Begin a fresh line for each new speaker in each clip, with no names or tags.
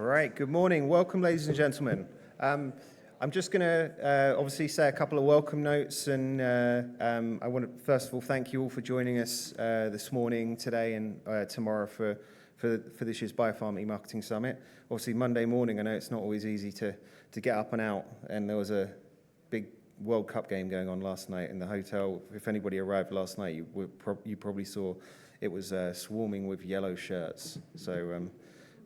right, good morning. Welcome, ladies and gentlemen. I'm just going to obviously say a couple of welcome notes, and I want to first of all thank you all for joining us this morning, today, and tomorrow for this year's Biopharma E-Marketing Summit. Obviously, Monday morning, I know it's not always easy to get up and out, and there was a big World Cup game going on last night in the hotel. If anybody arrived last night, you probably saw it was swarming with yellow shirts. So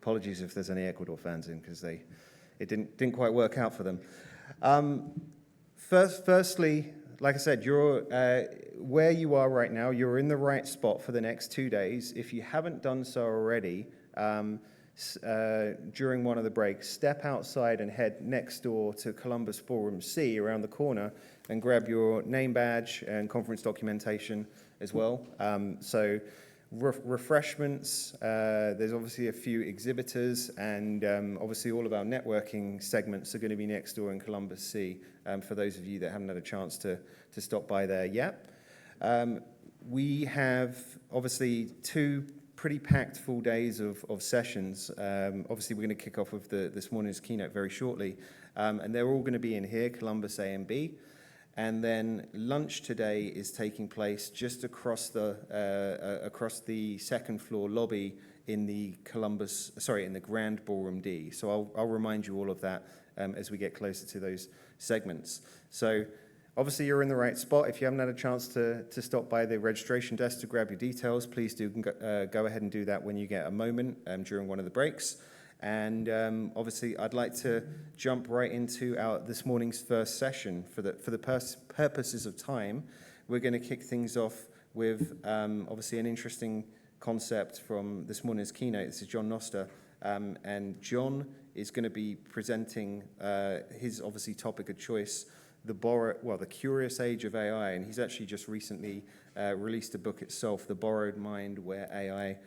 apologies if there's any Ecuador fans in, because it didn't quite work out for them. Firstly, like I said, you're where you are right now. You're in the right spot for the next 2 days. If you haven't done so already, during one of the breaks, step outside and head next door to Columbus Ballroom C around the corner and grab your name badge and conference documentation as well. So refreshments, there's obviously a few exhibitors, and obviously all of our networking segments are going to be next door in Columbus C, for those of you that haven't had a chance to stop by there yet. We have obviously two pretty packed full days of sessions. Obviously we're going to kick off with this morning's keynote very shortly, and they're all going to be in here, Columbus A and B. And then lunch today is taking place just across the second floor lobby in the in the Grand Ballroom D. So I'll remind you all of that as we get closer to those segments. So obviously you're in the right spot. If you haven't had a chance to stop by the registration desk to grab your details, please do go ahead and do that when you get a moment during one of the breaks. And obviously, I'd like to jump right into this morning's first session. For the purposes of time, we're going to kick things off with obviously an interesting concept from this morning's keynote. This is John Nosta, and John is going to be presenting his obviously topic of choice, the curious age of AI, and he's actually just recently released a book itself, The Borrowed Mind, where AI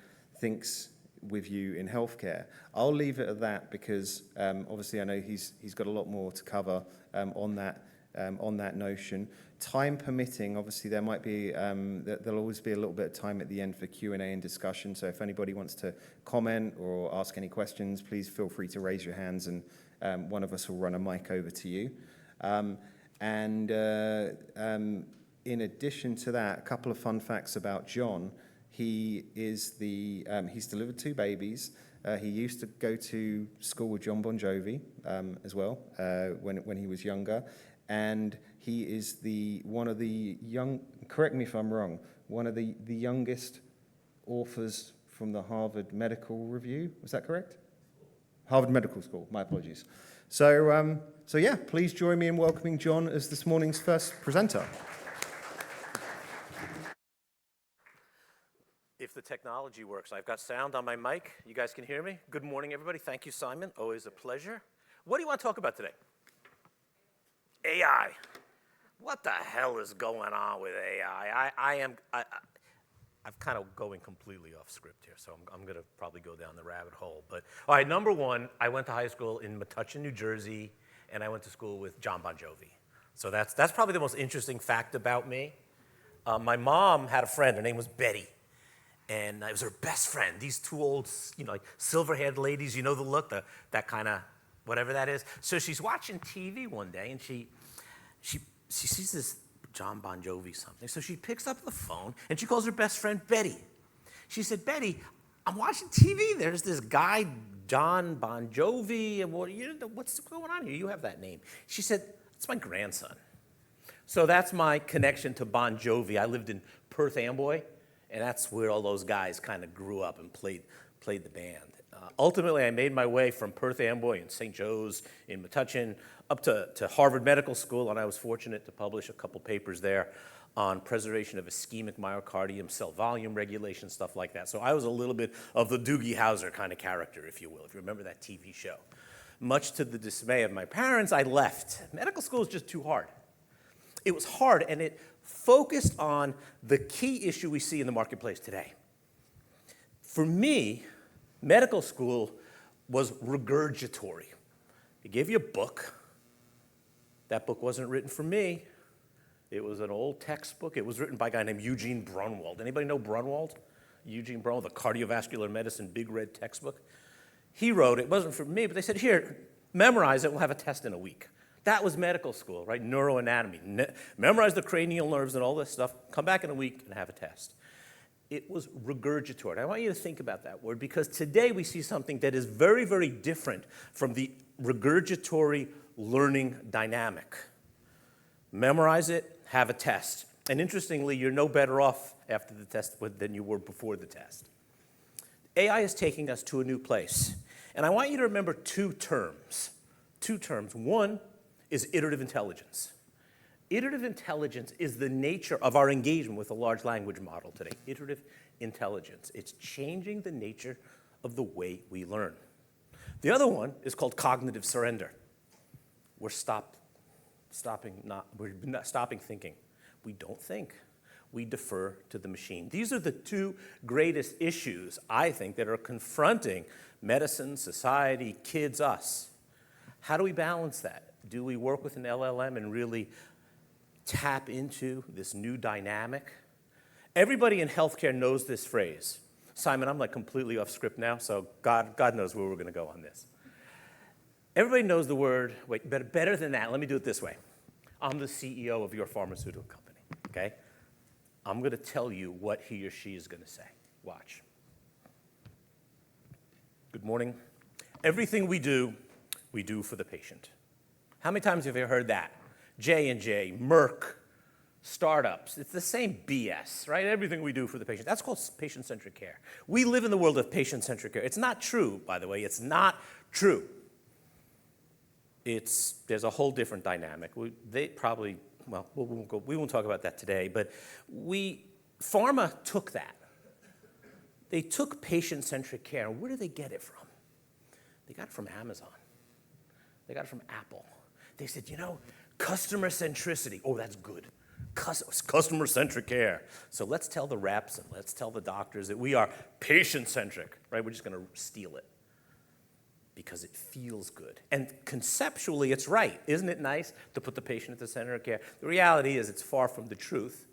thinks with you in healthcare. I'll leave it at that because obviously I know he's got a lot more to cover on that notion. Time permitting, obviously there might be there'll always be a little bit of time at the end for Q&A and discussion. So if anybody wants to comment or ask any questions, please feel free to raise your hands, and one of us will run a mic over to you. In addition to that, a couple of fun facts about John. He's delivered 2 babies. He used to go to school with John Bon Jovi as well when he was younger, and he is one of the correct me if I'm wrong, one of the youngest authors from the Harvard Medical Review. Was that correct? Harvard Medical School. My apologies. So yeah, please join me in welcoming John as this morning's first presenter.
If the technology works. I've got sound on my mic. You guys can hear me? Good morning, everybody. Thank you, Simon. Always a pleasure. What do you want to talk about today? AI. What the hell is going on with AI? I'm kind of going completely off script here, so I'm going to probably go down the rabbit hole. But all right, number one, I went to high school in Metuchen, New Jersey, and I went to school with John Bon Jovi. So that's probably the most interesting fact about me. My mom had a friend. Her name was Betty. And it was her best friend. These 2 old, like silver-haired ladies, the look, that kind of whatever that is. So she's watching TV one day, and she sees this John Bon Jovi something. So she picks up the phone, and she calls her best friend Betty. She said, "Betty, I'm watching TV. There's this guy, John Bon Jovi, and what's going on here? You have that name." She said, "It's my grandson." So that's my connection to Bon Jovi. I lived in Perth Amboy. And that's where all those guys kind of grew up and played the band. Ultimately, I made my way from Perth Amboy and St. Joe's in Metuchen up to Harvard Medical School, and I was fortunate to publish a couple papers there on preservation of ischemic myocardium, cell volume regulation, stuff like that. So I was a little bit of the Doogie Howser kind of character, if you will, if you remember that TV show. Much to the dismay of my parents, I left. Medical school is just too hard. It was hard, and it focused on the key issue we see in the marketplace today. For me, medical school was regurgitory. They gave you a book. That book wasn't written for me. It was an old textbook. It was written by a guy named Eugene Brunwald. Anybody know Brunwald? Eugene Brunwald, the cardiovascular medicine big red textbook. He wrote it wasn't for me, but they said, here, memorize it, we'll have a test in a week. That was medical school, right? Neuroanatomy. Memorize the cranial nerves and all this stuff, come back in a week and have a test. It was regurgitory. I want you to think about that word because today we see something that is very, very different from the regurgitory learning dynamic. Memorize it, have a test. And interestingly, you're no better off after the test than you were before the test. AI is taking us to a new place. And I want you to remember two terms. Two terms. One is iterative intelligence. Iterative intelligence is the nature of our engagement with a large language model today. Iterative intelligence. It's changing the nature of the way we learn. The other one is called cognitive surrender. We're stopping thinking. We don't think. We defer to the machine. These are the two greatest issues, I think, that are confronting medicine, society, kids, us. How do we balance that? Do we work with an LLM and really tap into this new dynamic? Everybody in healthcare knows this phrase. Simon, I'm like completely off script now, so God knows where we're going to go on this. Everybody knows the word, wait, better than that, let me do it this way. I'm the CEO of your pharmaceutical company, okay? I'm going to tell you what he or she is going to say. Watch. Good morning. Everything we do for the patient. How many times have you heard that? J&J, Merck, startups. It's the same BS, right? Everything we do for the patient. That's called patient-centric care. We live in the world of patient-centric care. It's not true, by the way. It's not true. There's a whole different dynamic. We won't talk about that today, but pharma took that. They took patient-centric care, and where did they get it from? They got it from Amazon. They got it from Apple. They said, customer centricity. Oh, that's good. Customer-centric care. So let's tell the reps and let's tell the doctors that we are patient-centric, right? We're just going to steal it because it feels good. And conceptually, it's right. Isn't it nice to put the patient at the center of care? The reality is it's far from the truth.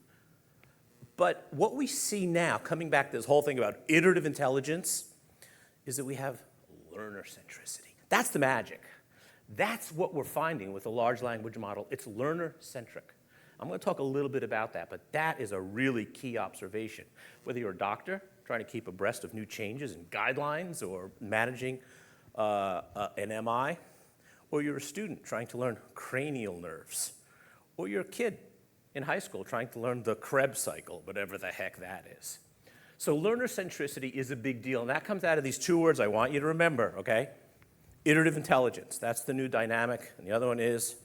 But what we see now, coming back to this whole thing about iterative intelligence, is that we have learner centricity. That's the magic. That's what we're finding with a large language model. It's learner-centric. I'm going to talk a little bit about that, but that is a really key observation. Whether you're a doctor trying to keep abreast of new changes and guidelines or managing an MI, or you're a student trying to learn cranial nerves, or you're a kid in high school trying to learn the Krebs cycle, whatever the heck that is. So learner centricity is a big deal, and that comes out of these two words I want you to remember, okay? Iterative intelligence, that's the new dynamic, and the other one is,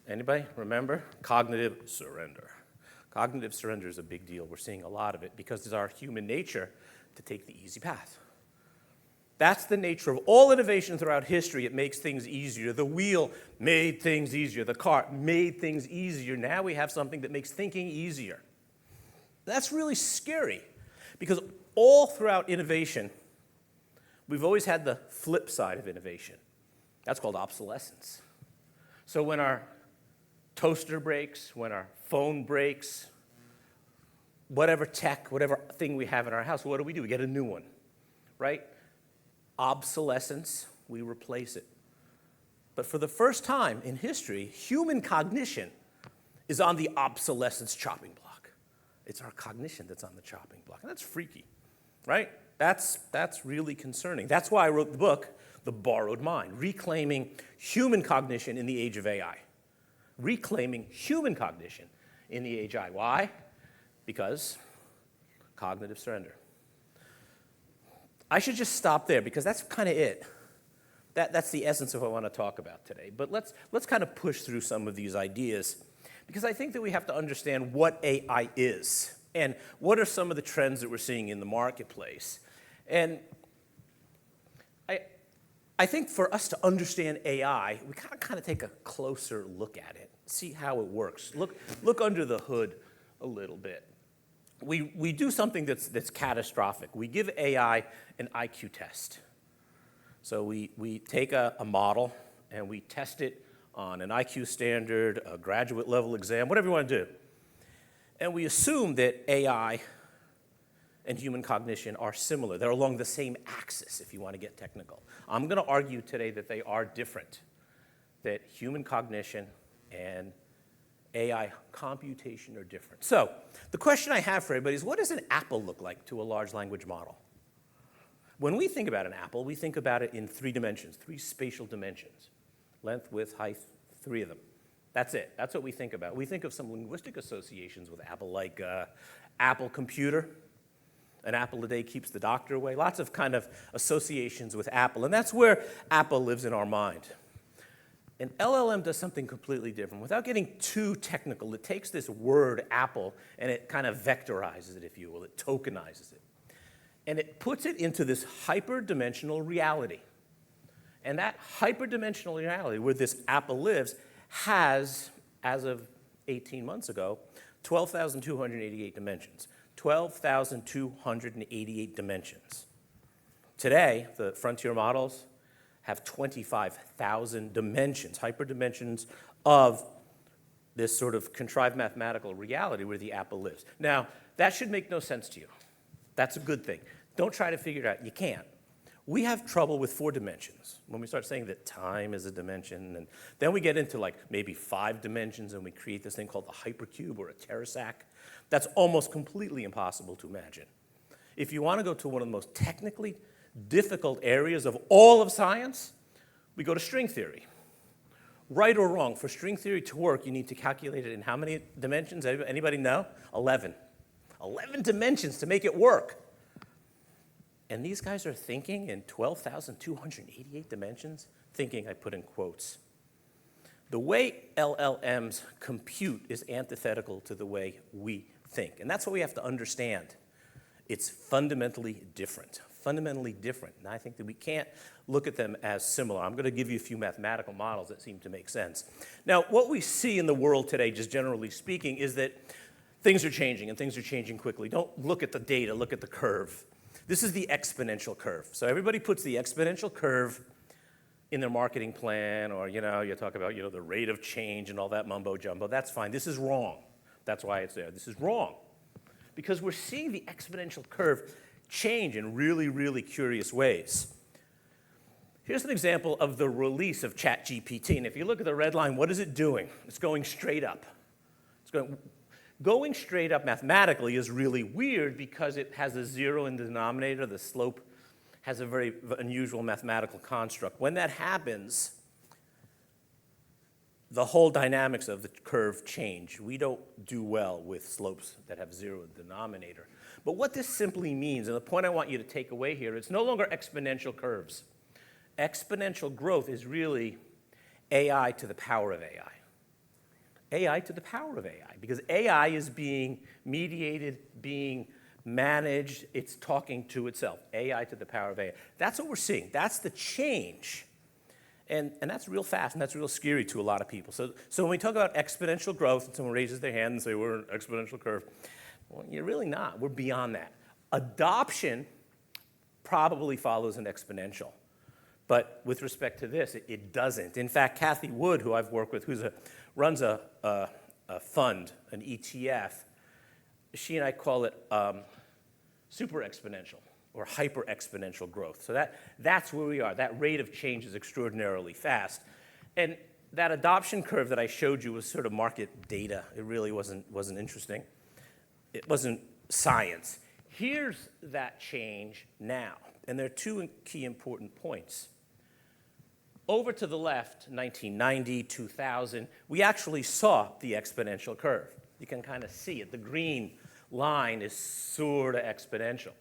anybody remember? Cognitive surrender. Cognitive surrender is a big deal. We're seeing a lot of it because it's our human nature to take the easy path. That's the nature of all innovation throughout history. It makes things easier. The wheel made things easier. The car made things easier. Now we have something that makes thinking easier. That's really scary because all throughout innovation, we've always had the flip side of innovation. That's called obsolescence. So when our toaster breaks, when our phone breaks, whatever tech, whatever thing we have in our house, what do? We get a new one, right? Obsolescence, we replace it. But for the first time in history, human cognition is on the obsolescence chopping block. It's our cognition that's on the chopping block. And that's freaky, right? That's really concerning. That's why I wrote the book, The Borrowed Mind, reclaiming human cognition in the age of AI. Reclaiming human cognition in the age of AI. Why? Because cognitive surrender. I should just stop there because that's kind of it. That's the essence of what I want to talk about today. But let's kind of push through some of these ideas because I think that we have to understand what AI is and what are some of the trends that we're seeing in the marketplace. And I think for us to understand AI, we kind of take a closer look at it, see how it works. Look under the hood a little bit. We do something that's catastrophic. We give AI an IQ test. So we take a model and we test it on an IQ standard, a graduate level exam, whatever you want to do. And we assume that AI and human cognition are similar. They're along the same axis, if you want to get technical. I'm going to argue today that they are different, that human cognition and AI computation are different. So the question I have for everybody is, what does an apple look like to a large language model? When we think about an apple, we think about it in 3 dimensions, 3 spatial dimensions: length, width, height, 3 of them. That's it. That's what we think about. We think of some linguistic associations with apple, like Apple computer. An apple a day keeps the doctor away. Lots of kind of associations with Apple, and that's where Apple lives in our mind. An LLM does something completely different. Without getting too technical, it takes this word apple and it kind of vectorizes it, if you will. It tokenizes it. And it puts it into this hyperdimensional reality. And that hyperdimensional reality where this apple lives has, as of 18 months ago, 12,288 dimensions. 12,288 dimensions. Today, the frontier models have 25,000 dimensions, hyperdimensions of this sort of contrived mathematical reality where the apple lives. Now, that should make no sense to you. That's a good thing. Don't try to figure it out. You can't. We have trouble with 4 dimensions. When we start saying that time is a dimension, and then we get into like maybe 5 dimensions, and we create this thing called the hypercube or a terasac. That's almost completely impossible to imagine. If you want to go to one of the most technically difficult areas of all of science, we go to string theory. Right or wrong, for string theory to work, you need to calculate it in how many dimensions? Anybody know? 11. 11 dimensions to make it work. And these guys are thinking in 12,288 dimensions, thinking, I put in quotes. The way LLMs compute is antithetical to the way we think. And that's what we have to understand. It's fundamentally different. Fundamentally different. And I think that we can't look at them as similar. I'm going to give you a few mathematical models that seem to make sense. Now, what we see in the world today, just generally speaking, is that things are changing, and things are changing quickly. Don't look at the data, look at the curve. This is the exponential curve. So everybody puts the exponential curve in their marketing plan, or you talk about the rate of change and all that mumbo jumbo. That's fine. This is wrong. That's why it's there. This is wrong. Because we're seeing the exponential curve change in really, really curious ways. Here's an example of the release of ChatGPT. And if you look at the red line, what is it doing? It's going straight up. Going straight up mathematically is really weird because it has a 0 in the denominator. The slope has a very unusual mathematical construct. When that happens, the whole dynamics of the curve change. We don't do well with slopes that have 0 in the denominator. But what this simply means, and the point I want you to take away here, it's no longer exponential curves. Exponential growth is really AI to the power of AI. AI to the power of AI, because AI is being mediated, being managed, it's talking to itself. AI to the power of AI. That's what we're seeing. That's the change. And that's real fast, and that's real scary to a lot of people. So when we talk about exponential growth, and someone raises their hand and say, we're an exponential curve, well, you're really not. We're beyond that. Adoption probably follows an exponential. But with respect to this, it doesn't. In fact, Kathy Wood, who I've worked with, runs a fund, an ETF, she and I call it super exponential or hyper exponential growth. So that's where we are. That rate of change is extraordinarily fast. And that adoption curve that I showed you was sort of market data. It really wasn't interesting. It wasn't science. Here's that change now. And there are 2 key important points. Over to the left, 1990, 2000, we actually saw the exponential curve. You can kind of see it. The green line is sort of exponential.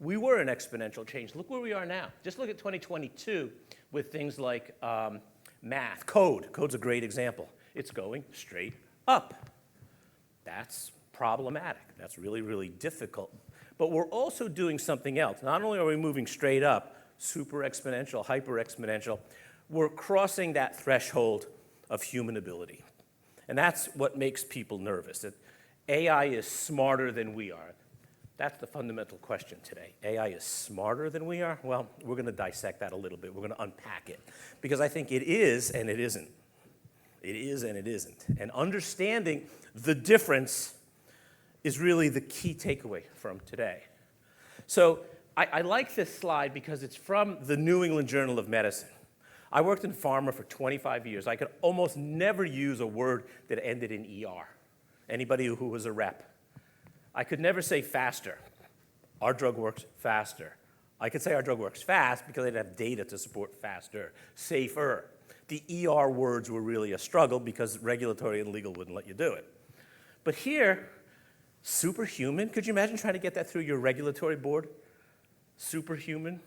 We were in exponential change. Look where we are now. Just look at 2022 with things like math. Code's a great example. It's going straight up. That's problematic. That's really, really difficult. But we're also doing something else. Not only are we moving straight up, super exponential, hyper exponential, we're crossing that threshold of human ability. And that's what makes people nervous, that AI is smarter than we are. That's the fundamental question today. AI is smarter than we are? Well, we're going to dissect that a little bit. We're going to unpack it. Because I think it is and it isn't. It is and it isn't. And understanding the difference is really the key takeaway from today. So I like this slide because it's from the New England Journal of Medicine. I worked in pharma for 25 years. I could almost never use a word that ended in ER. Anybody who was a rep. I could never say faster. Our drug works faster. I could say our drug works fast because I didn't have data to support faster, safer. The ER words were really a struggle because regulatory and legal wouldn't let you do it. But here, superhuman, could you imagine trying to get that through your regulatory board? Superhuman?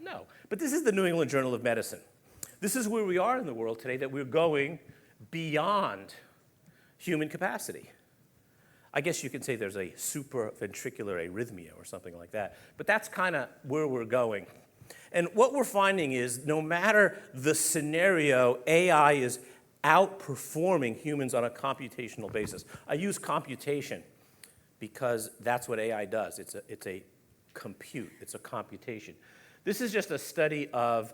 No. But this is the New England Journal of Medicine. This is where we are in the world today, that we're going beyond human capacity. I guess you could say there's a supraventricular arrhythmia or something like that. But that's kind of where we're going. And what we're finding is no matter the scenario, AI is outperforming humans on a computational basis. I use computation because that's what AI does. It's a compute. It's a computation. This is just a study of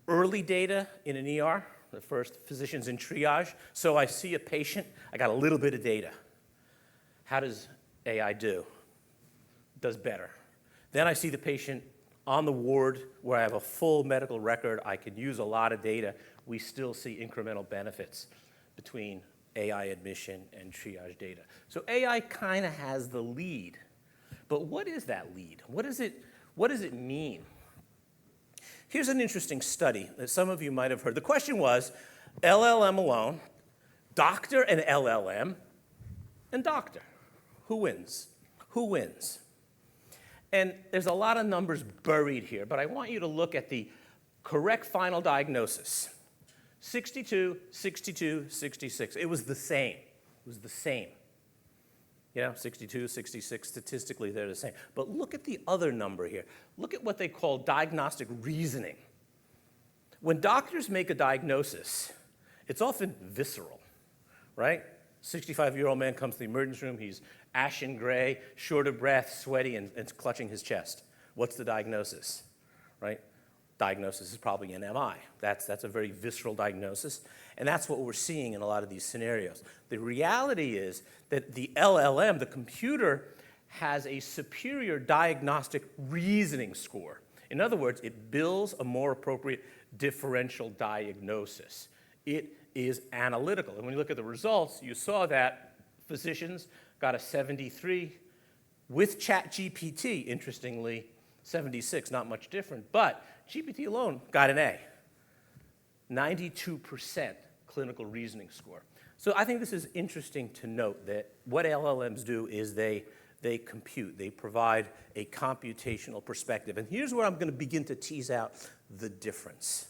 early data in an ER, the first physicians in triage. So I see a patient, I got a little bit of data. How does AI do? It does better. Then I see the patient on the ward where I have a full medical record. I can use a lot of data. We still see incremental benefits between AI admission and triage data. So AI kind of has the lead. But what is that lead? What does it mean? Here's an interesting study that some of you might have heard. The question was, LLM alone, doctor and LLM, and doctor. Who wins? Who wins? And there's a lot of numbers buried here, but I want you to look at the correct final diagnosis. 62, 62, 66. It was the same. It was the same. 62, 66, statistically they're the same. But look at the other number here. Look at what they call diagnostic reasoning. When doctors make a diagnosis, it's often visceral, right? 65-year-old man comes to the emergency room. He's ashen gray, short of breath, sweaty, and clutching his chest. What's the diagnosis, right? Diagnosis is probably an MI. That's a very visceral diagnosis, and that's what we're seeing in a lot of these scenarios. The reality is that the LLM, the computer, has a superior diagnostic reasoning score. In other words, it builds a more appropriate differential diagnosis. It is analytical. And when you look at the results, you saw that physicians got a 73. With ChatGPT, interestingly, 76, not much different. But GPT alone got an A. 92% clinical reasoning score. So I think this is interesting to note that what LLMs do is they compute. They provide a computational perspective. And here's where I'm going to begin to tease out the difference.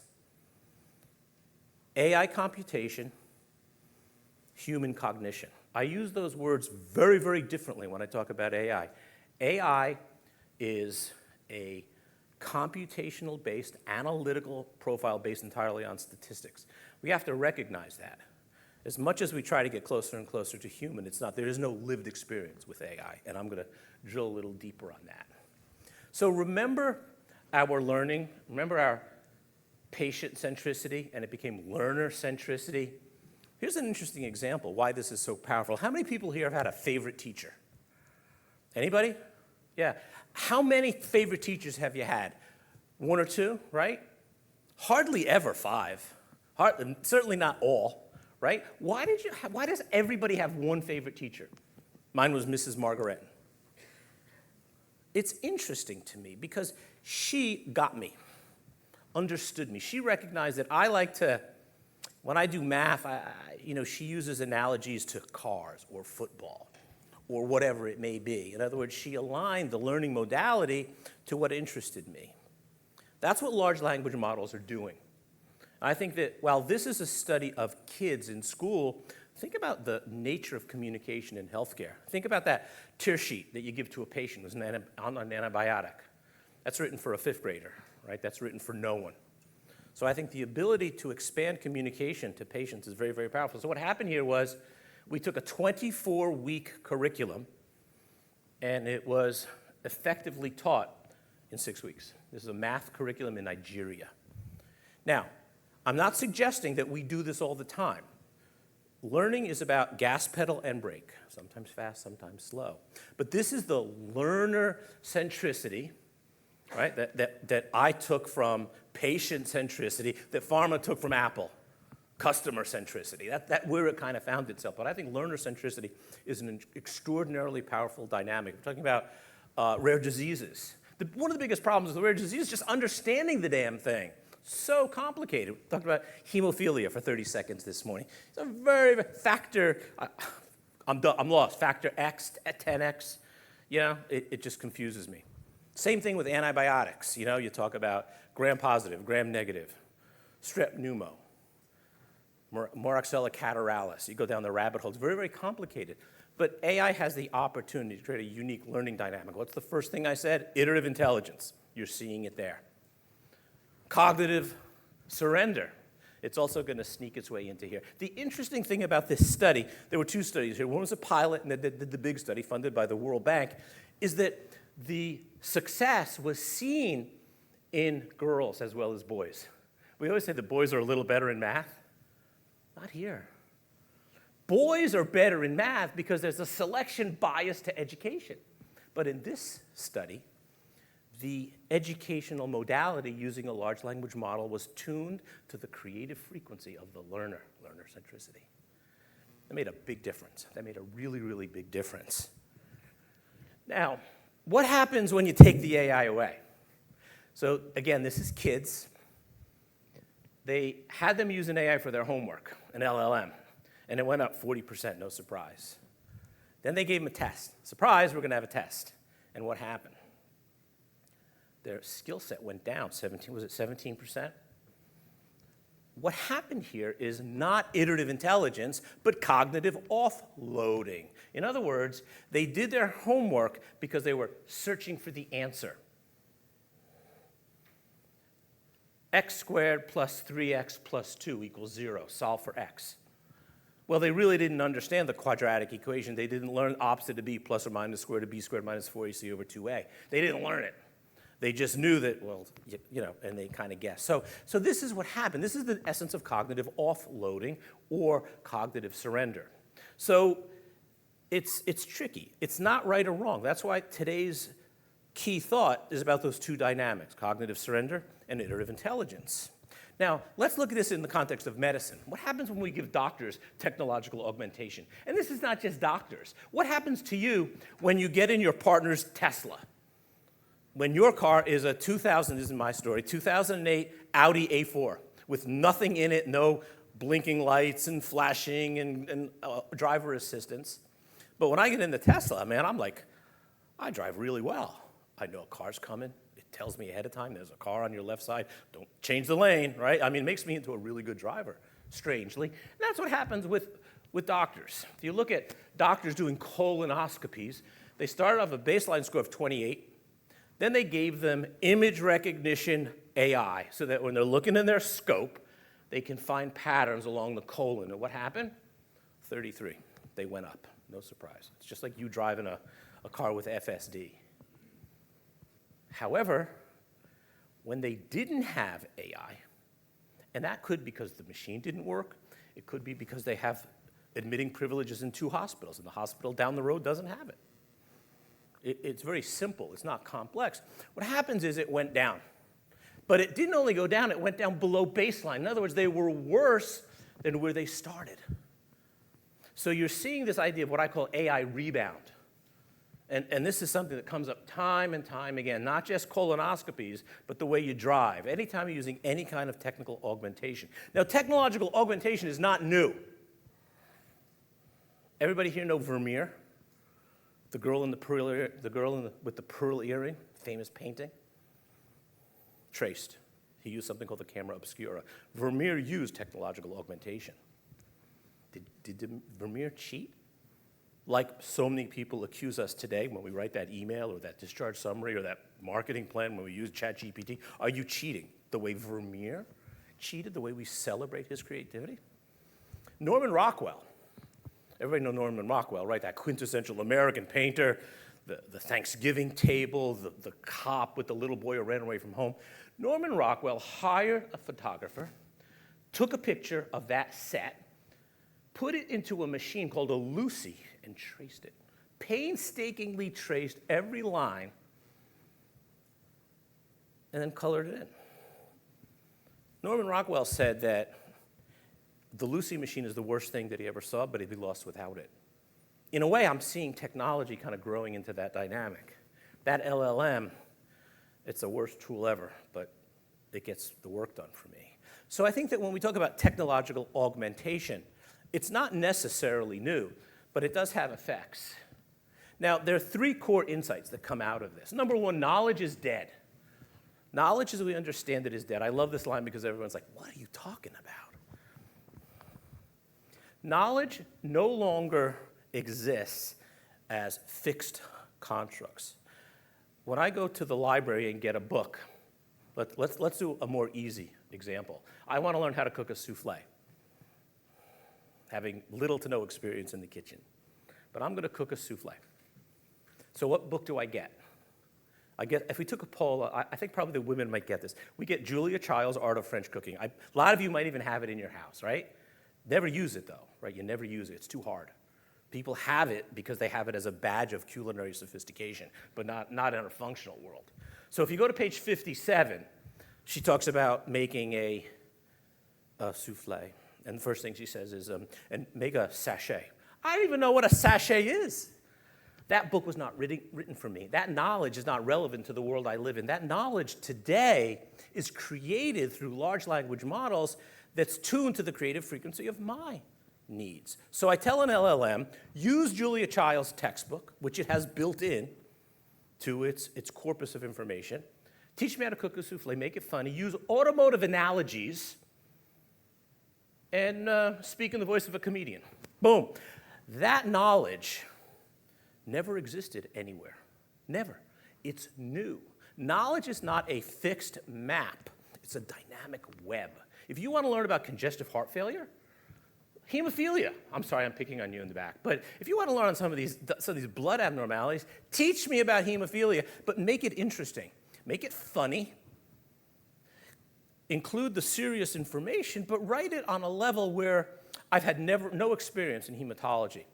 AI computation, human cognition. I use those words very, very differently when I talk about AI. AI is a computational-based, analytical profile based entirely on statistics. We have to recognize that. As much as we try to get closer and closer to human, there is no lived experience with AI, and I'm going to drill a little deeper on that. So remember our learning, remember our patient centricity, and it became learner centricity. Here's an interesting example why this is so powerful. How many people here have had a favorite teacher? Anybody? Yeah. How many favorite teachers have you had? One or two, right? Hardly ever five. Certainly not all, right? Why does everybody have one favorite teacher? Mine was Mrs. Margaret. It's interesting to me because she got me, understood me. She recognized that I like to, when I do math, she uses analogies to cars or football or whatever it may be. In other words, she aligned the learning modality to what interested me. That's what large language models are doing. I think that while this is a study of kids in school, think about the nature of communication in healthcare. Think about that tear sheet that you give to a patient who's on an antibiotic. That's written for a fifth grader, right? That's written for no one. So I think the ability to expand communication to patients is very, very powerful. So what happened here was we took a 24-week curriculum, and it was effectively taught in 6 weeks. This is a math curriculum in Nigeria. Now, I'm not suggesting that we do this all the time. Learning is about gas pedal and brake, sometimes fast, sometimes slow. But this is the learner centricity, right? That I took from patient centricity, that pharma took from Apple, customer centricity. That where it kind of found itself. But I think learner centricity is an extraordinarily powerful dynamic. We're talking about rare diseases. One of the biggest problems with rare disease is just understanding the damn thing. So complicated. We talked about hemophilia for 30 seconds this morning. It's a very factor, I'm lost, factor X, 10X, it just confuses me. Same thing with antibiotics. You talk about gram-positive, gram-negative, strep pneumo, Moraxella catarrhalis. You go down the rabbit hole. It's very, very complicated. But AI has the opportunity to create a unique learning dynamic. What's the first thing I said? Iterative intelligence. You're seeing it there. Cognitive surrender. It's also going to sneak its way into here. The interesting thing about this study, there were two studies here. One was a pilot, and then the big study funded by the World Bank, is that the success was seen in girls as well as boys. We always say the boys are a little better in math. Not here. Boys are better in math because there's a selection bias to education. But in this study, the educational modality using a large language model was tuned to the creative frequency of the learner centricity. That made a big difference. That made a really, really big difference. Now, what happens when you take the AI away? So again, this is kids. They had them use an AI for their homework, an LLM, and it went up 40%, no surprise. Then they gave them a test. Surprise, we're going to have a test. And what happened? Their skill set went down, 17%? What happened here is not iterative intelligence, but cognitive offloading. In other words, they did their homework because they were searching for the answer. X squared plus 3x plus 2 equals 0. Solve for x. Well, they really didn't understand the quadratic equation. They didn't learn opposite of b plus or minus square root of b squared minus 4ac over 2a. They didn't learn it. They just knew that, well, and they kind of guessed. So this is what happened. This is the essence of cognitive offloading or cognitive surrender. So it's tricky. It's not right or wrong. That's why today's key thought is about those two dynamics, cognitive surrender and iterative intelligence. Now, let's look at this in the context of medicine. What happens when we give doctors technological augmentation? And this is not just doctors. What happens to you when you get in your partner's Tesla? When your car is a 2000, this is my story, 2008 Audi A4 with nothing in it, no blinking lights and flashing and driver assistance. But when I get in the Tesla, man, I'm like, I drive really well. I know a car's coming. It tells me ahead of time there's a car on your left side. Don't change the lane, right? I mean, it makes me into a really good driver, strangely. And that's what happens with doctors. If you look at doctors doing colonoscopies, they started off a baseline score of 28. Then they gave them image recognition AI so that when they're looking in their scope, they can find patterns along the colon. And what happened? 33. They went up. No surprise. It's just like you driving a car with FSD. However, when they didn't have AI, and that could be because the machine didn't work, it could be because they have admitting privileges in 2 hospitals, and the hospital down the road doesn't have it. It's very simple. It's not complex. What happens is it went down. But it didn't only go down, it went down below baseline. In other words, they were worse than where they started. So you're seeing this idea of what I call AI rebound. And this is something that comes up time and time again, not just colonoscopies, but the way you drive. Anytime you're using any kind of technical augmentation. Now, technological augmentation is not new. Everybody here know Vermeer? The girl with the pearl earring, famous painting? Traced. He used something called the camera obscura. Vermeer used technological augmentation. Did Vermeer cheat? Like so many people accuse us today when we write that email or that discharge summary or that marketing plan when we use ChatGPT. Are you cheating the way Vermeer cheated, the way we celebrate his creativity? Norman Rockwell. Everybody know Norman Rockwell, right? That quintessential American painter, the Thanksgiving table, the cop with the little boy who ran away from home. Norman Rockwell hired a photographer, took a picture of that set, put it into a machine called a Lucy, and traced it. Painstakingly traced every line and then colored it in. Norman Rockwell said that the Lucy machine is the worst thing that he ever saw, but he'd be lost without it. In a way, I'm seeing technology kind of growing into that dynamic. That LLM, it's the worst tool ever, but it gets the work done for me. So I think that when we talk about technological augmentation, it's not necessarily new, but it does have effects. Now, there are three core insights that come out of this. Number one, knowledge is dead. Knowledge as we understand it is dead. I love this line because everyone's like, what are you talking about? Knowledge no longer exists as fixed constructs. When I go to the library and get a book, let's do a more easy example. I want to learn how to cook a souffle, having little to no experience in the kitchen. But I'm going to cook a souffle. So what book do I get? If we took a poll, I think probably the women might get this. We get Julia Child's Art of French Cooking. A lot of you might even have it in your house, right? Never use it, though, right? You never use it. It's too hard. People have it because they have it as a badge of culinary sophistication, but not in a functional world. So if you go to page 57, she talks about making a souffle. And the first thing she says is, and make a sachet. I don't even know what a sachet is. That book was not written for me. That knowledge is not relevant to the world I live in. That knowledge today is created through large language models that's tuned to the creative frequency of my needs. So I tell an LLM, use Julia Child's textbook, which it has built in to its corpus of information. Teach me how to cook a souffle, make it funny, use automotive analogies, and speak in the voice of a comedian. Boom. That knowledge never existed anywhere. Never. It's new. Knowledge is not a fixed map. It's a dynamic web. If you want to learn about congestive heart failure, hemophilia, I'm sorry, I'm picking on you in the back, but if you want to learn on some of these blood abnormalities, teach me about hemophilia, but make it interesting. Make it funny. Include the serious information, but write it on a level where I've had no experience in hematology.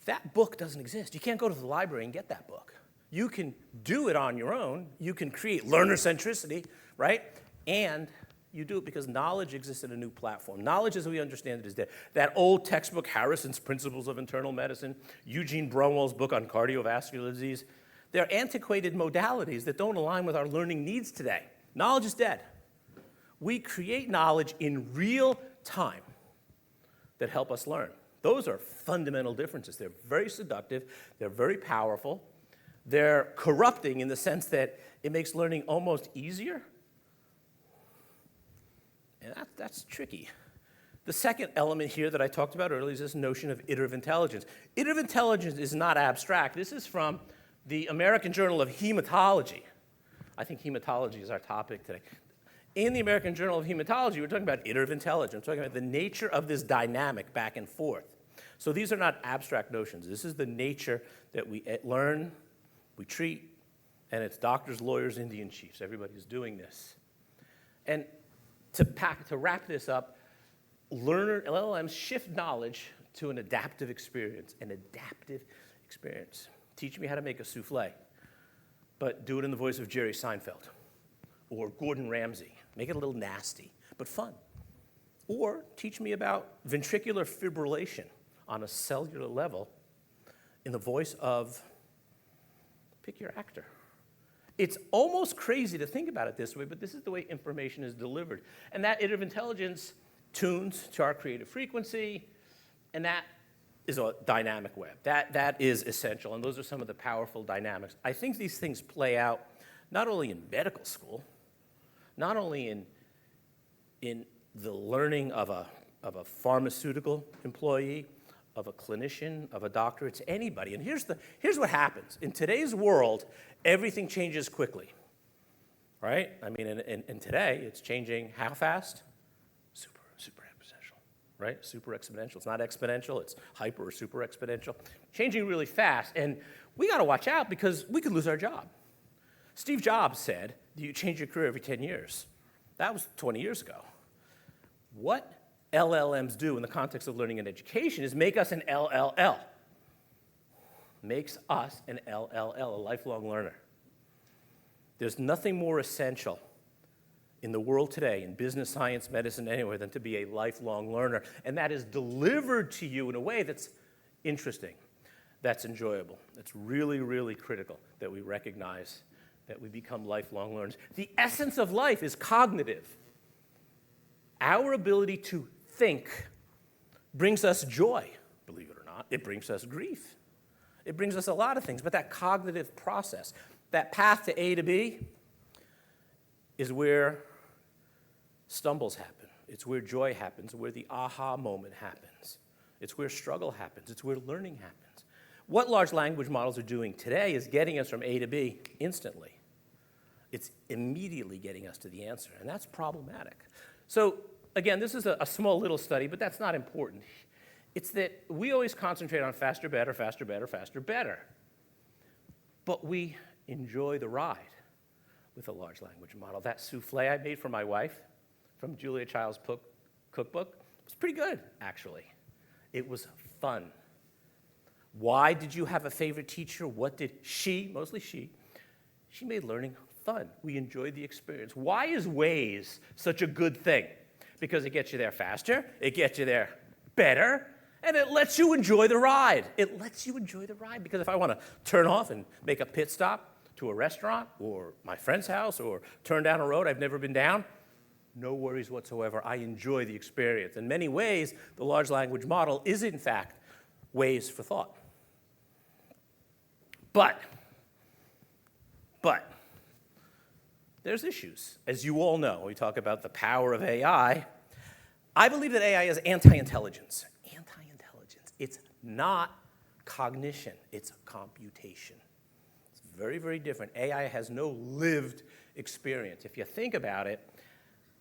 That book doesn't exist. You can't go to the library and get that book. You can do it on your own. You can create learner centricity, right? And you do it because knowledge exists in a new platform. Knowledge as we understand it is dead. That old textbook, Harrison's Principles of Internal Medicine, Eugene Brumwell's book on cardiovascular disease, they're antiquated modalities that don't align with our learning needs today. Knowledge is dead. We create knowledge in real time that help us learn. Those are fundamental differences. They're very seductive. They're very powerful. They're corrupting in the sense that it makes learning almost easier. And that's tricky. The second element here that I talked about earlier is this notion of iterative intelligence. Iterative intelligence is not abstract. This is from the American Journal of Hematology. I think hematology is our topic today. In the American Journal of Hematology, we're talking about iterative intelligence. We're talking about the nature of this dynamic back and forth. So these are not abstract notions. This is the nature that we learn, we treat, and it's doctors, lawyers, Indian chiefs. Everybody's doing this. And to wrap this up, LLMs shift knowledge to an adaptive experience. Teach me how to make a souffle, but do it in the voice of Jerry Seinfeld or Gordon Ramsay. Make it a little nasty, but fun. Or teach me about ventricular fibrillation on a cellular level in the voice of, pick your actor. It's almost crazy to think about it this way, but this is the way information is delivered. And that iterative intelligence tunes to our creative frequency, and that is a dynamic web. That is essential, and those are some of the powerful dynamics. I think these things play out not only in medical school, not only in the learning of a pharmaceutical employee, of a clinician, of a doctor, it's anybody. And here's what happens. In today's world, everything changes quickly, right? I mean, and today, it's changing how fast? Super exponential, right? Super exponential. It's not exponential, it's hyper or super exponential. Changing really fast, and we gotta watch out because we could lose our job. Steve Jobs said, you change your career every 10 years. That was 20 years ago. What LLMs do in the context of learning and education is make us an LLL. Makes us an LLL, a lifelong learner. There's nothing more essential in the world today, in business, science, medicine, anywhere, than to be a lifelong learner. And that is delivered to you in a way that's interesting, that's enjoyable. It's really, really critical that we recognize that we become lifelong learners. The essence of life is cognitive. Our ability to think brings us joy, believe it or not. It brings us grief. It brings us a lot of things. But that cognitive process, that path to A to B, is where stumbles happen. It's where joy happens, where the aha moment happens. It's where struggle happens. It's where learning happens. What large language models are doing today is getting us from A to B instantly. It's immediately getting us to the answer, and that's problematic. So again, this is a small little study, but that's not important. It's that we always concentrate on faster, better, faster, better, faster, better. But we enjoy the ride with a large language model. That souffle I made for my wife from Julia Child's cookbook was pretty good, actually. It was fun. Why did you have a favorite teacher? What did she, mostly she made learning fun. We enjoyed the experience. Why is Waze such a good thing? Because it gets you there faster, it gets you there better, and it lets you enjoy the ride. It lets you enjoy the ride, because if I want to turn off and make a pit stop to a restaurant or my friend's house or turn down a road I've never been down, no worries whatsoever. I enjoy the experience. In many ways, the large language model is, in fact, Waze for thought. But there's issues. As you all know, we talk about the power of AI. I believe that AI is anti-intelligence. Anti-intelligence. It's not cognition. It's computation. It's very, very different. AI has no lived experience. If you think about it,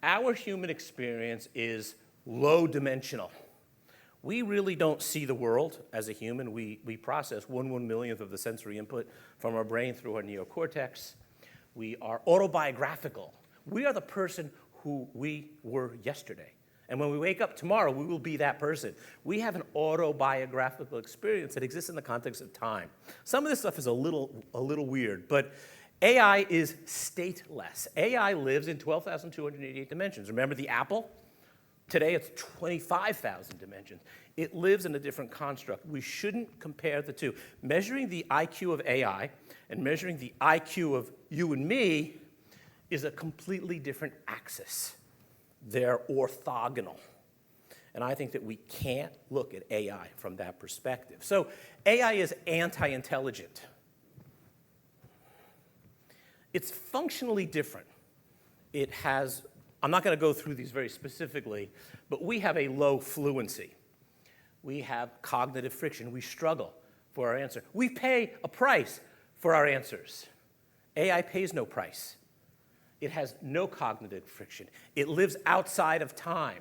our human experience is low-dimensional. We really don't see the world as a human. We process 1/1,000,000th of the sensory input from our brain through our neocortex. We are autobiographical. We are the person who we were yesterday. And when we wake up tomorrow, we will be that person. We have an autobiographical experience that exists in the context of time. Some of this stuff is a little weird, but AI is stateless. AI lives in 12,288 dimensions. Remember the apple? Today it's 25,000 dimensions. It lives in a different construct. We shouldn't compare the two. Measuring the IQ of AI and measuring the IQ of you and me is a completely different axis. They're orthogonal. And I think that we can't look at AI from that perspective. So AI is anti-intelligent. It's functionally different. It has, I'm not going to go through these very specifically, but we have a low fluency. We have cognitive friction. We struggle for our answer. We pay a price for our answers. AI pays no price. It has no cognitive friction. It lives outside of time.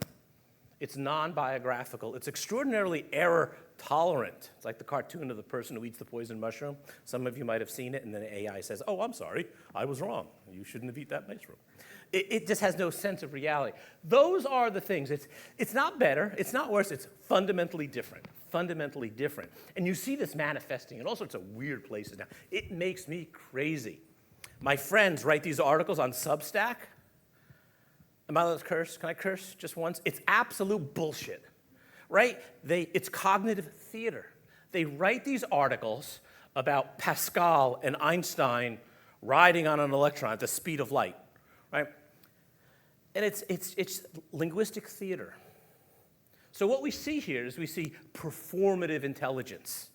It's non-biographical. It's extraordinarily error tolerant. It's like the cartoon of the person who eats the poison mushroom. Some of you might have seen it, and then AI says, oh, I'm sorry, I was wrong. You shouldn't have eaten that mushroom. It just has no sense of reality. Those are the things. It's not better, it's not worse, it's fundamentally different. Fundamentally different. And you see this manifesting in all sorts of weird places now. It makes me crazy. My friends write these articles on Substack. Am I allowed to curse? Can I curse just once? It's absolute bullshit, right? It's cognitive theater. They write these articles about Pascal and Einstein riding on an electron at the speed of light, right? And it's linguistic theater. So what we see here is we see performative intelligence,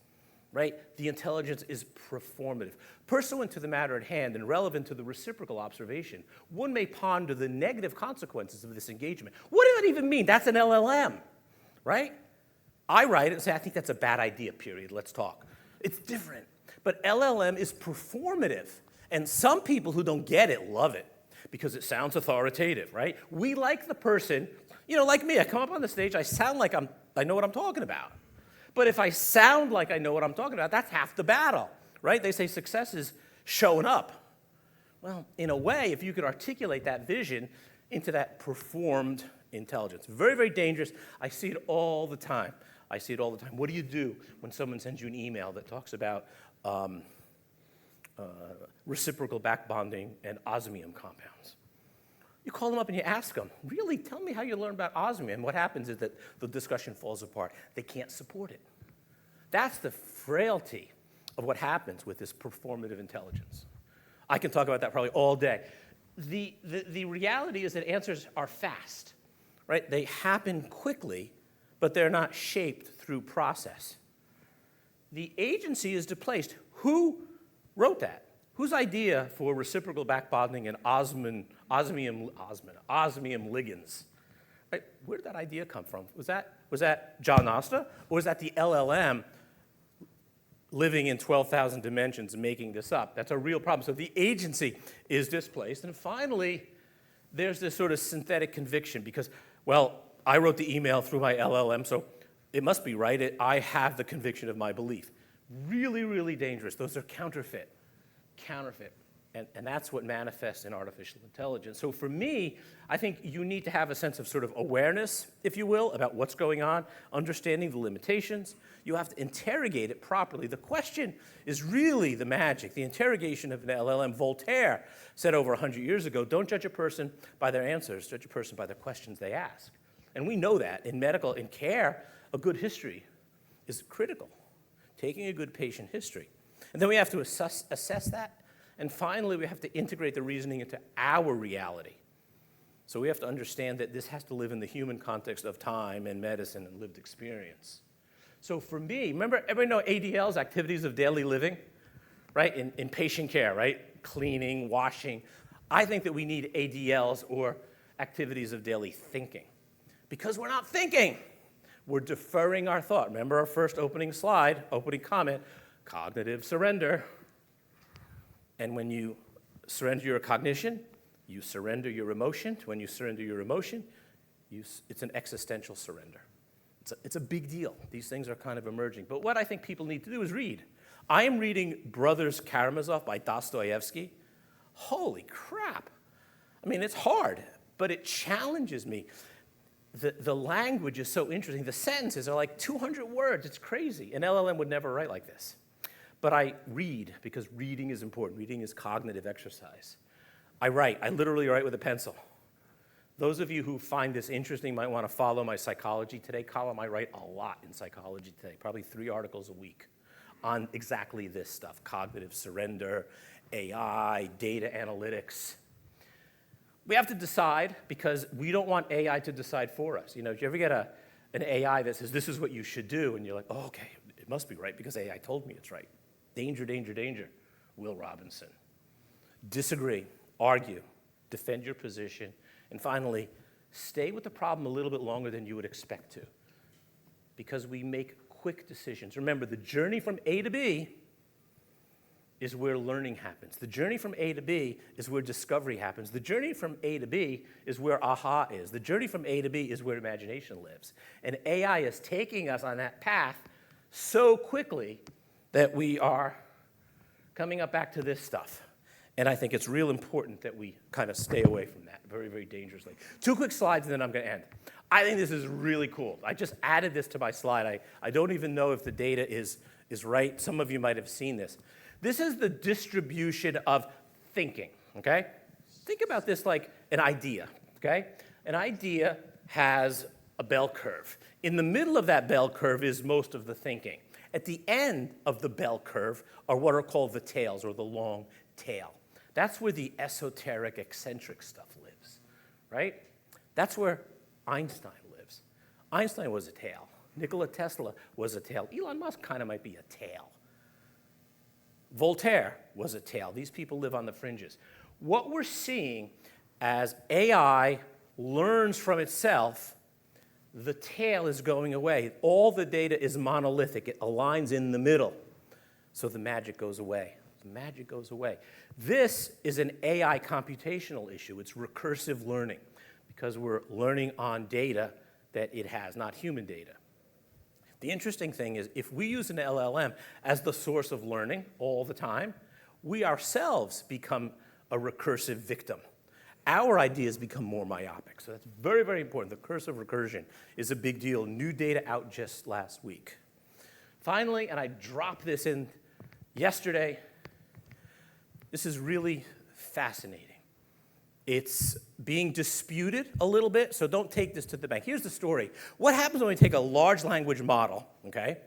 right? The intelligence is performative. Pursuant to the matter at hand and relevant to the reciprocal observation, one may ponder the negative consequences of this engagement. What does that even mean? That's an LLM, right? I write it and say, I think that's a bad idea, period. Let's talk. It's different. But LLM is performative. And some people who don't get it love it because it sounds authoritative, right? We like the person, like me. I come up on the stage, I sound like I know what I'm talking about. But if I sound like I know what I'm talking about, that's half the battle, right? They say success is showing up. Well, in a way, if you could articulate that vision into that performed intelligence. Very, very dangerous. I see it all the time. What do you do when someone sends you an email that talks about reciprocal back bonding, and osmium compounds. You call them up and you ask them, really, tell me how you learn about osmium. What happens is that the discussion falls apart. They can't support it. That's the frailty of what happens with this performative intelligence. I can talk about that probably all day. The reality is that answers are fast, right? They happen quickly, but they're not shaped through process. The agency is displaced. Who wrote that? Whose idea for reciprocal back bonding and osmium ligands? Right? Where did that idea come from? Was that John Nosta, or was that the LLM living in 12,000 dimensions and making this up? That's a real problem. So the agency is displaced. And finally, there's this sort of synthetic conviction because, well, I wrote the email through my LLM, so it must be right. I have the conviction of my belief. Really, really dangerous. Those are counterfeit. And that's what manifests in artificial intelligence. So for me, I think you need to have a sense of sort of awareness, if you will, about what's going on, understanding the limitations. You have to interrogate it properly. The question is really the magic, the interrogation of an LLM. Voltaire said over 100 years ago, don't judge a person by their answers, judge a person by the questions they ask. And we know that in care, a good history is critical, taking a good patient history. And then we have to assess that. And finally, we have to integrate the reasoning into our reality. So we have to understand that this has to live in the human context of time and medicine and lived experience. So for me, remember, everybody know ADLs, activities of daily living, right? In patient care, right? Cleaning, washing. I think that we need ADLs, or activities of daily thinking. Because we're not thinking. We're deferring our thought. Remember our first opening slide, opening comment, cognitive surrender. And when you surrender your cognition, you surrender your emotion. When you surrender your emotion, it's an existential surrender. It's a big deal. These things are kind of emerging. But what I think people need to do is read. I am reading Brothers Karamazov by Dostoevsky. Holy crap. I mean, it's hard, but it challenges me. The language is so interesting. The sentences are like 200 words. It's crazy. An LLM would never write like this. But I read because reading is important. Reading is cognitive exercise. I write. I literally write with a pencil. Those of you who find this interesting might want to follow my Psychology Today column. I write a lot in Psychology Today, probably 3 articles a week on exactly this stuff, cognitive surrender, AI, data analytics. We have to decide because we don't want AI to decide for us. You know, if you ever get an AI that says, this is what you should do, and you're like, oh, okay, it must be right because AI told me it's right. Danger, danger, danger. Will Robinson. Disagree, argue, defend your position, and finally, stay with the problem a little bit longer than you would expect to because we make quick decisions. Remember, the journey from A to B is where learning happens. The journey from A to B is where discovery happens. The journey from A to B is where aha is. The journey from A to B is where imagination lives. And AI is taking us on that path so quickly that we are coming up back to this stuff. And I think it's real important that we kind of stay away from that very, very dangerously. 2 quick slides, and then I'm going to end. I think this is really cool. I just added this to my slide. I don't even know if the data is right. Some of you might have seen this. This is the distribution of thinking, okay? Think about this like an idea, okay? An idea has a bell curve. In the middle of that bell curve is most of the thinking. At the end of the bell curve are what are called the tails, or the long tail. That's where the esoteric, eccentric stuff lives, right? That's where Einstein lives. Einstein was a tail. Nikola Tesla was a tail. Elon Musk kind of might be a tail. Voltaire was a tail. These people live on the fringes. What we're seeing as AI learns from itself, the tail is going away. All the data is monolithic. It aligns in the middle. So the magic goes away. The magic goes away. This is an AI computational issue. It's recursive learning because we're learning on data that it has, not human data. The interesting thing is if we use an LLM as the source of learning all the time, we ourselves become a recursive victim. Our ideas become more myopic. So that's very, very important. The curse of recursion is a big deal. New data out just last week. Finally, and I dropped this in yesterday, This is really fascinating. It's being disputed a little bit, so don't take this to the bank. Here's the story. What happens when we take a large language model, okay,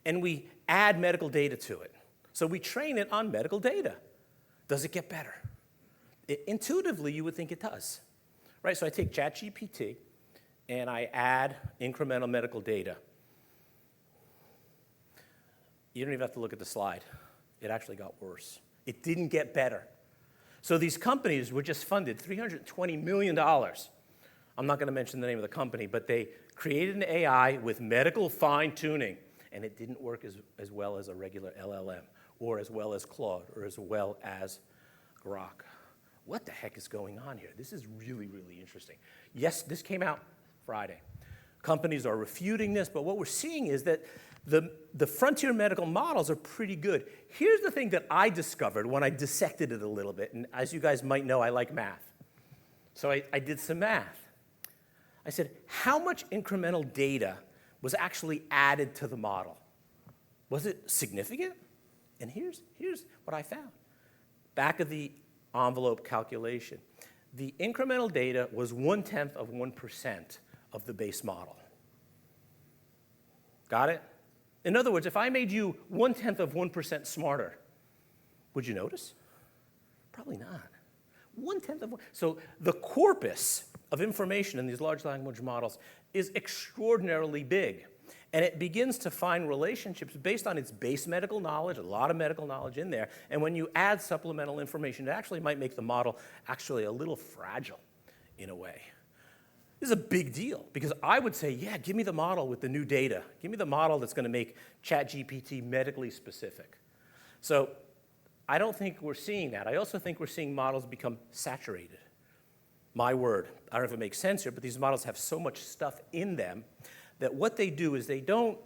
and we add medical data to it? So we train it on medical data. Does it get better? Intuitively, you would think it does, right? So I take ChatGPT, and I add incremental medical data. You don't even have to look at the slide. It actually got worse. It didn't get better. So these companies were just funded $320 million. I'm not going to mention the name of the company, but they created an AI with medical fine-tuning, and it didn't work as well as a regular LLM, or as well as Claude, or as well as Grok. What the heck is going on here? This is really, really interesting. Yes, this came out Friday. Companies are refuting this, but what we're seeing is that the frontier medical models are pretty good. Here's the thing that I discovered when I dissected it a little bit, and as you guys might know, I like math. So I did some math. I said, how much incremental data was actually added to the model? Was it significant? And here's what I found. Back of the envelope calculation. The incremental data was 0.1% of the base model. Got it? In other words, if I made you 0.1% smarter, would you notice? Probably not. 0.1. So the corpus of information in these large language models is extraordinarily big. And it begins to find relationships based on its base medical knowledge, a lot of medical knowledge in there. And when you add supplemental information, it actually might make the model actually a little fragile in a way. This is a big deal because I would say, yeah, give me the model with the new data. Give me the model that's going to make ChatGPT medically specific. So I don't think we're seeing that. I also think we're seeing models become saturated. My word. I don't know if it makes sense here, but these models have so much stuff in them that what they do is they don't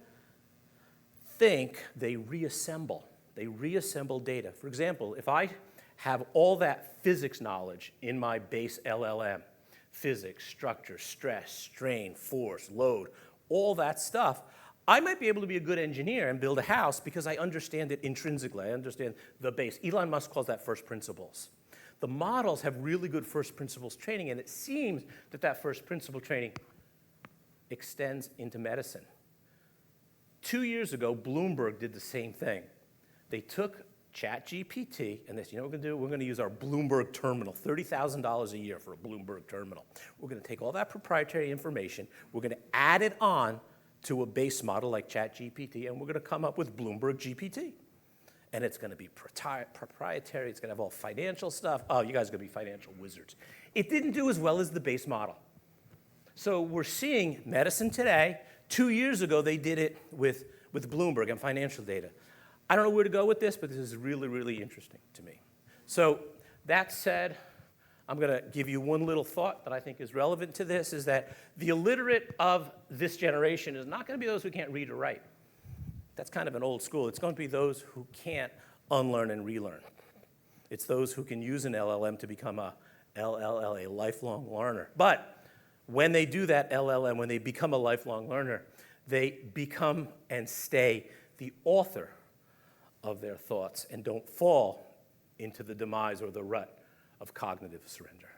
think, they reassemble. They reassemble data. For example, if I have all that physics knowledge in my base LLM, physics, structure, stress, strain, force, load, all that stuff, I might be able to be a good engineer and build a house because I understand it intrinsically. I understand the base. Elon Musk calls that first principles. The models have really good first principles training, and it seems that that first principle training extends into medicine. 2 years ago, Bloomberg did the same thing. They took ChatGPT, and they said, you know what we're going to do? We're going to use our Bloomberg terminal, $30,000 a year for a Bloomberg terminal. We're going to take all that proprietary information, we're going to add it on to a base model like ChatGPT, and we're going to come up with Bloomberg GPT. And it's going to be proprietary, it's going to have all financial stuff. Oh, you guys are going to be financial wizards. It didn't do as well as the base model. So we're seeing medicine today. 2 years ago, they did it with Bloomberg and financial data. I don't know where to go with this, but this is really, really interesting to me. So that said, I'm going to give you one little thought that I think is relevant to this, is that the illiterate of this generation is not going to be those who can't read or write. That's kind of an old school. It's going to be those who can't unlearn and relearn. It's those who can use an LLM to become a LLL, a lifelong learner. But when they do that LLM, when they become a lifelong learner, they become and stay the author of their thoughts and don't fall into the demise or the rut of cognitive surrender.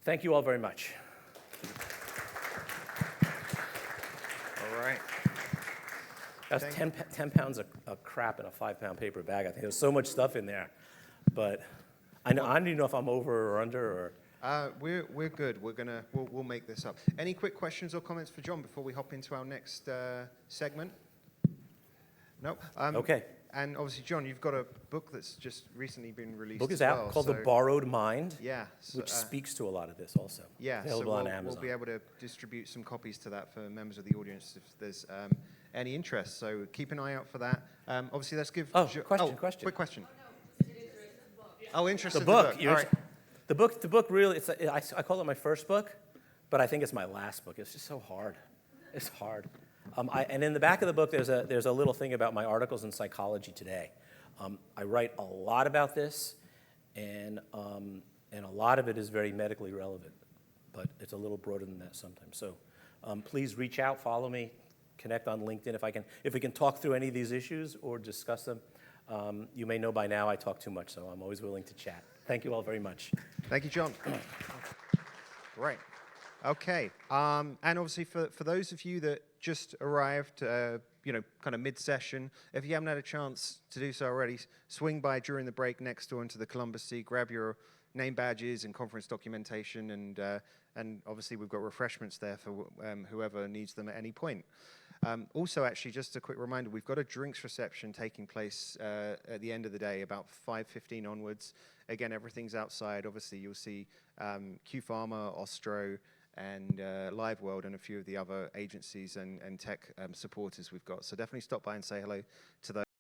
Thank you all very much.
All right.
That's 10 pounds of crap in a 5-pound paper bag. I think there's so much stuff in there. But I don't even know if I'm over or under or...
We're good. We'll make this up. Any quick questions or comments for John before we hop into our next segment? No?
Okay.
And obviously, John, you've got a book that's just recently been released.
Book is
as
out
well,
called
so
The Borrowed Mind,
yeah,
which speaks to a lot of this also.
Yeah,
available
so
on Amazon.
we'll be able to distribute some copies to that for members of the audience if there's any interest. So keep an eye out for that. Obviously, let's give...
Question.
Quick question. Interest
The
of
book.
All right.
The book really, I call it my first book, but I think it's my last book. It's just so hard. It's hard. And in the back of the book, there's a little thing about my articles in Psychology Today. I write a lot about this, and a lot of it is very medically relevant, but it's a little broader than that sometimes. So please reach out, follow me, connect on LinkedIn if we can talk through any of these issues or discuss them. You may know by now I talk too much, so I'm always willing to chat. Thank you all very much.
Thank you, John. Great. Okay. And obviously, for those of you that just arrived, kind of mid-session, if you haven't had a chance to do so already, swing by during the break next door into the Columbus seat, grab your name badges and conference documentation, and obviously we've got refreshments there for whoever needs them at any point. Also, actually, just a quick reminder, we've got a drinks reception taking place at the end of the day, about 5:15 onwards. Again, everything's outside. Obviously, you'll see Q Pharma, Ostro, and Live World, and a few of the other agencies and tech supporters we've got. So definitely stop by and say hello to those.